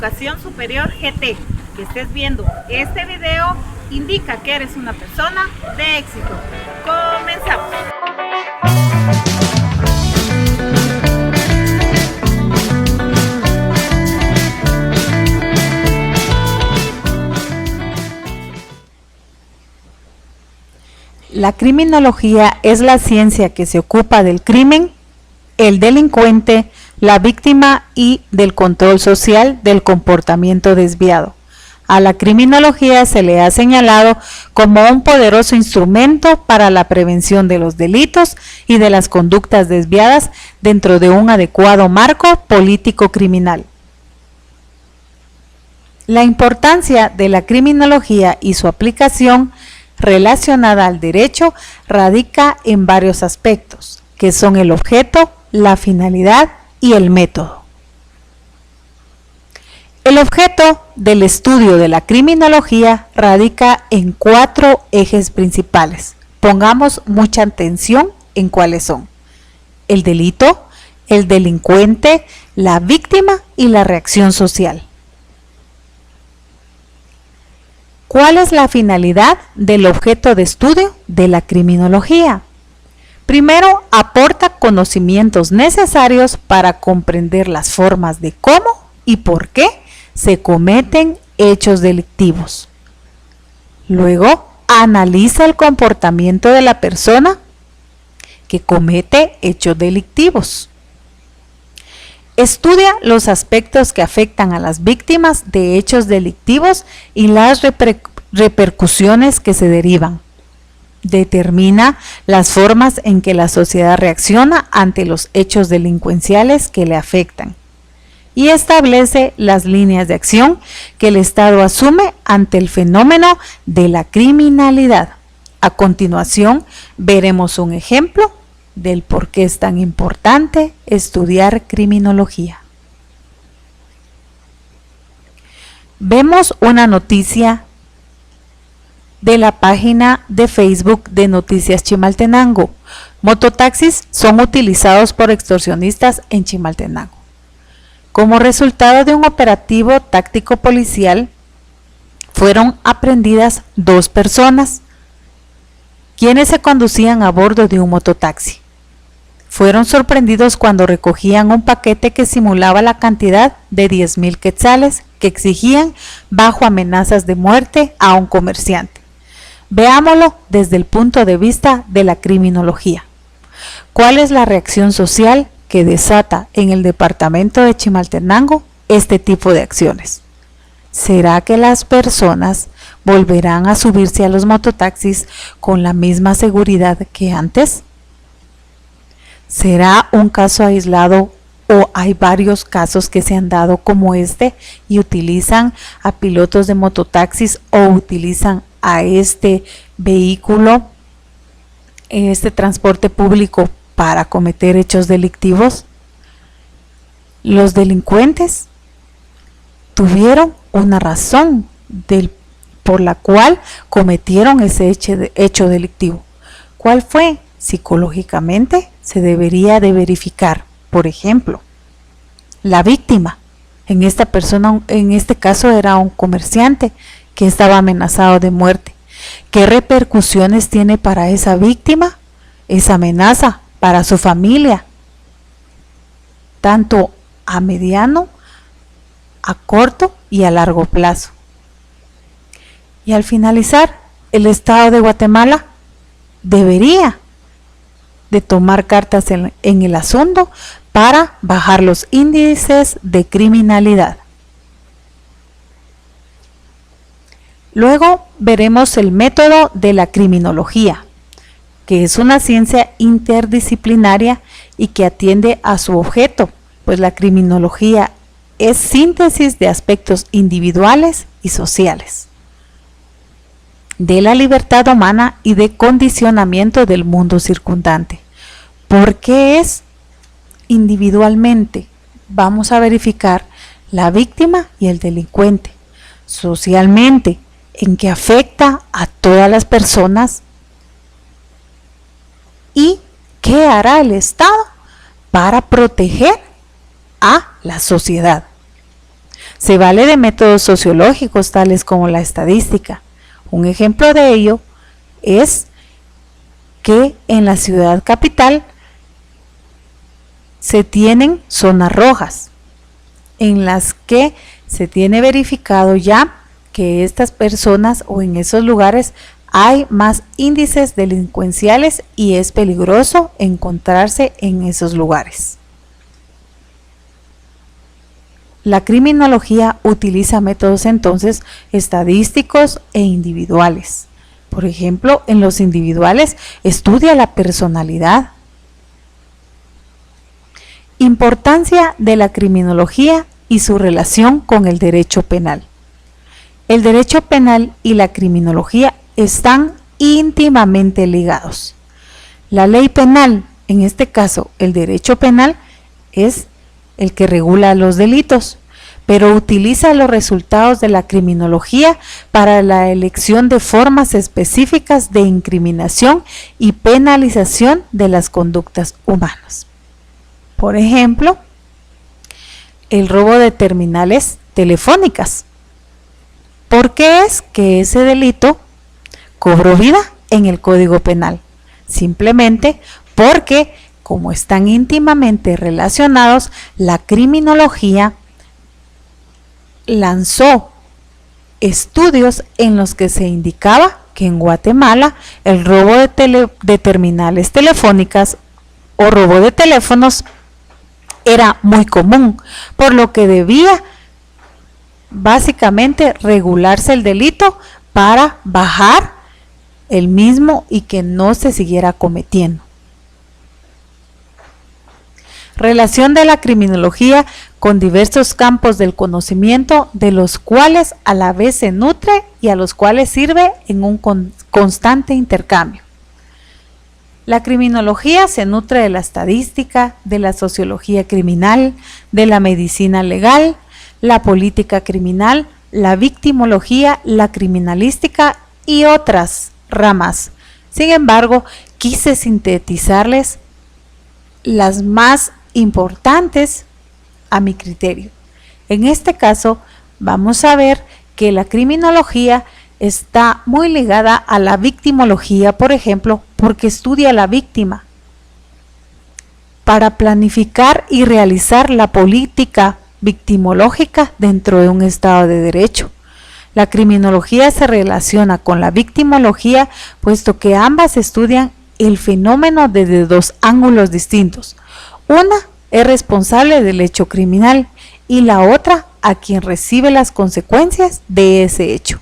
Educación Superior GT. Que estés viendo este video indica que eres una persona de éxito. Comenzamos. La criminología es la ciencia que se ocupa del crimen, el delincuente, la víctima y del control social del comportamiento desviado. A la criminología se le ha señalado como un poderoso instrumento para la prevención de los delitos y de las conductas desviadas dentro de un adecuado marco político criminal. La importancia de la criminología y su aplicación relacionada al derecho radica en varios aspectos, que son el objeto, la finalidad y el método. El objeto del estudio de la criminología radica en 4 ejes principales. Pongamos mucha atención en cuáles son: el delito, el delincuente, la víctima y la reacción social. ¿Cuál es la finalidad del objeto de estudio de la criminología? Primero, aporta conocimientos necesarios para comprender las formas de cómo y por qué se cometen hechos delictivos. Luego, analiza el comportamiento de la persona que comete hechos delictivos. Estudia los aspectos que afectan a las víctimas de hechos delictivos y las repercusiones que se derivan. Determina las formas en que la sociedad reacciona ante los hechos delincuenciales que le afectan y establece las líneas de acción que el Estado asume ante el fenómeno de la criminalidad. A continuación, veremos un ejemplo del por qué es tan importante estudiar criminología. Vemos una noticia de la página de Facebook de Noticias Chimaltenango. Mototaxis son utilizados por extorsionistas en Chimaltenango. Como resultado de un operativo táctico policial, fueron aprehendidas 2 personas, quienes se conducían a bordo de un mototaxi. Fueron sorprendidos cuando recogían un paquete que simulaba la cantidad de 10,000 quetzales que exigían bajo amenazas de muerte a un comerciante. Veámoslo desde el punto de vista de la criminología. ¿Cuál es la reacción social que desata en el departamento de Chimaltenango este tipo de acciones? ¿Será que las personas volverán a subirse a los mototaxis con la misma seguridad que antes? ¿Será un caso aislado o hay varios casos que se han dado como este y utilizan a pilotos de mototaxis o utilizan a este vehículo, este transporte público para cometer hechos delictivos? Los delincuentes tuvieron una razón por la cual cometieron ese hecho delictivo. ¿Cuál fue? Psicológicamente se debería de verificar. Por ejemplo, la víctima, en este caso era un comerciante que estaba amenazado de muerte. ¿Qué repercusiones tiene para esa víctima esa amenaza, para su familia? Tanto a mediano, a corto y a largo plazo. Y al finalizar, el Estado de Guatemala debería de tomar cartas en el asunto para bajar los índices de criminalidad. Luego veremos el método de la criminología, que es una ciencia interdisciplinaria y que atiende a su objeto, pues la criminología es síntesis de aspectos individuales y sociales, de la libertad humana y de condicionamiento del mundo circundante. ¿Por qué es individualmente? Vamos a verificar la víctima y el delincuente. Socialmente, en que afecta a todas las personas. ¿Y qué hará el Estado para proteger a la sociedad? Se vale de métodos sociológicos tales como la estadística. Un ejemplo de ello es que en la ciudad capital se tienen zonas rojas en las que se tiene verificado ya que estas personas o en esos lugares hay más índices delincuenciales y es peligroso encontrarse en esos lugares. La criminología utiliza métodos entonces estadísticos e individuales. Por ejemplo, en los individuales estudia la personalidad. Importancia de la criminología y su relación con el derecho penal. El derecho penal y la criminología están íntimamente ligados. La ley penal, en este caso el derecho penal, es el que regula los delitos, pero utiliza los resultados de la criminología para la elección de formas específicas de incriminación y penalización de las conductas humanas. Por ejemplo, el robo de terminales telefónicas. ¿Por qué es que ese delito cobró vida en el Código Penal? Simplemente porque, como están íntimamente relacionados, la criminología lanzó estudios en los que se indicaba que en Guatemala el robo de terminales telefónicas o robo de teléfonos era muy común, por lo que debía básicamente regularse el delito para bajar el mismo y que no se siguiera cometiendo. Relación de la criminología con diversos campos del conocimiento, de los cuales a la vez se nutre y a los cuales sirve en un constante intercambio. La criminología se nutre de la estadística, de la sociología criminal, de la medicina legal, la política criminal, la victimología, la criminalística y otras ramas. Sin embargo, quise sintetizarles las más importantes a mi criterio. En este caso, vamos a ver que la criminología está muy ligada a la victimología, por ejemplo, porque estudia a la víctima para planificar y realizar la política victimológica dentro de un Estado de Derecho. La criminología se relaciona con la victimología, puesto que ambas estudian el fenómeno desde dos ángulos distintos. Una es responsable del hecho criminal y la otra a quien recibe las consecuencias de ese hecho.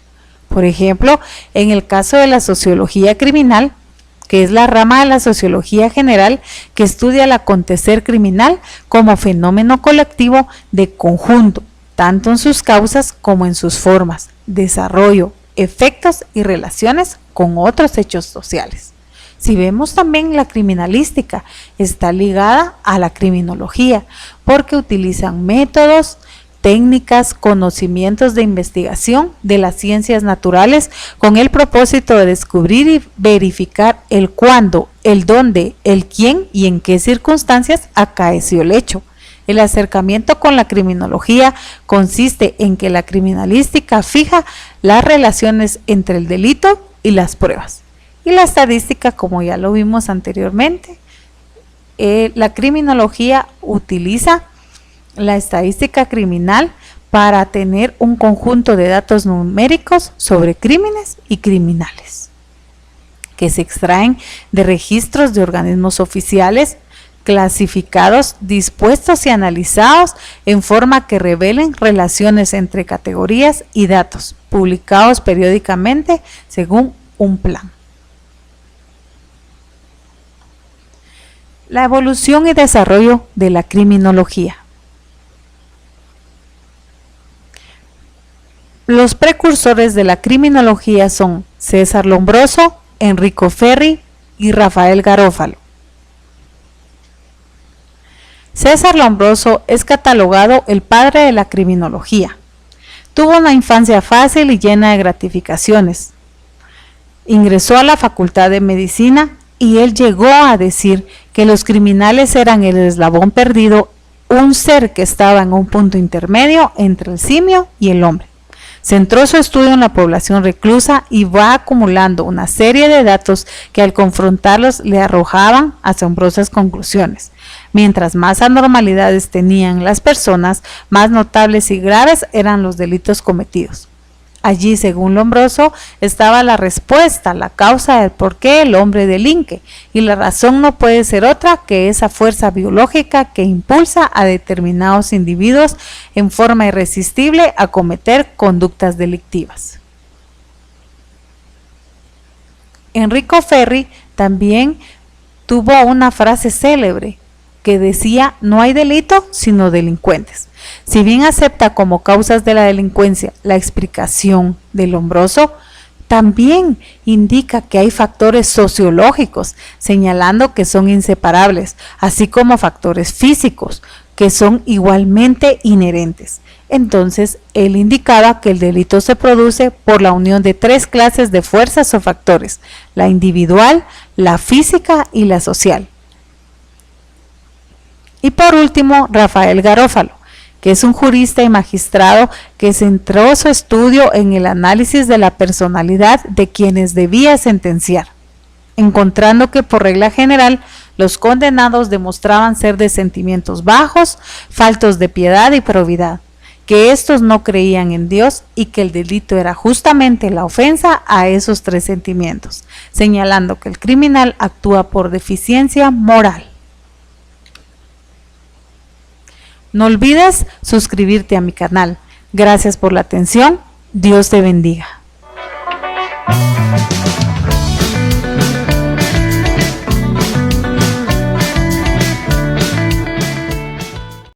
Por ejemplo, en el caso de la sociología criminal, que es la rama de la sociología general que estudia el acontecer criminal como fenómeno colectivo de conjunto, tanto en sus causas como en sus formas, desarrollo, efectos y relaciones con otros hechos sociales. Si vemos también la criminalística, está ligada a la criminología, porque utilizan métodos, técnicas, conocimientos de investigación de las ciencias naturales con el propósito de descubrir y verificar el cuándo, el dónde, el quién y en qué circunstancias acaeció el hecho. El acercamiento con la criminología consiste en que la criminalística fija las relaciones entre el delito y las pruebas. Y la estadística, como ya lo vimos anteriormente, la criminología utiliza la estadística criminal para tener un conjunto de datos numéricos sobre crímenes y criminales, que se extraen de registros de organismos oficiales, clasificados, dispuestos y analizados en forma que revelen relaciones entre categorías y datos, publicados periódicamente según un plan. La evolución y desarrollo de la criminología. Los precursores de la criminología son César Lombroso, Enrico Ferri y Rafael Garófalo. César Lombroso es catalogado el padre de la criminología. Tuvo una infancia fácil y llena de gratificaciones. Ingresó a la Facultad de Medicina y él llegó a decir que los criminales eran el eslabón perdido un ser que estaba en un punto intermedio entre el simio y el hombre. Centró su estudio en la población reclusa y va acumulando una serie de datos que al confrontarlos le arrojaban asombrosas conclusiones. Mientras más anormalidades tenían las personas, más notables y graves eran los delitos cometidos. Allí, según Lombroso, estaba la respuesta, la causa del por qué el hombre delinque, y la razón no puede ser otra que esa fuerza biológica que impulsa a determinados individuos en forma irresistible a cometer conductas delictivas. Enrico Ferri también tuvo una frase célebre que decía: no hay delito sino delincuentes. Si bien acepta como causas de la delincuencia la explicación de Lombroso, también indica que hay factores sociológicos, señalando que son inseparables, así como factores físicos, que son igualmente inherentes. Entonces, él indicaba que el delito se produce por la unión de tres clases de fuerzas o factores: la individual, la física y la social. Y por último, Rafael Garófalo, que es un jurista y magistrado que centró su estudio en el análisis de la personalidad de quienes debía sentenciar, encontrando que por regla general los condenados demostraban ser de sentimientos bajos, faltos de piedad y probidad, que estos no creían en Dios y que el delito era justamente la ofensa a esos tres sentimientos, señalando que el criminal actúa por deficiencia moral. No olvides suscribirte a mi canal. Gracias por la atención. Dios te bendiga.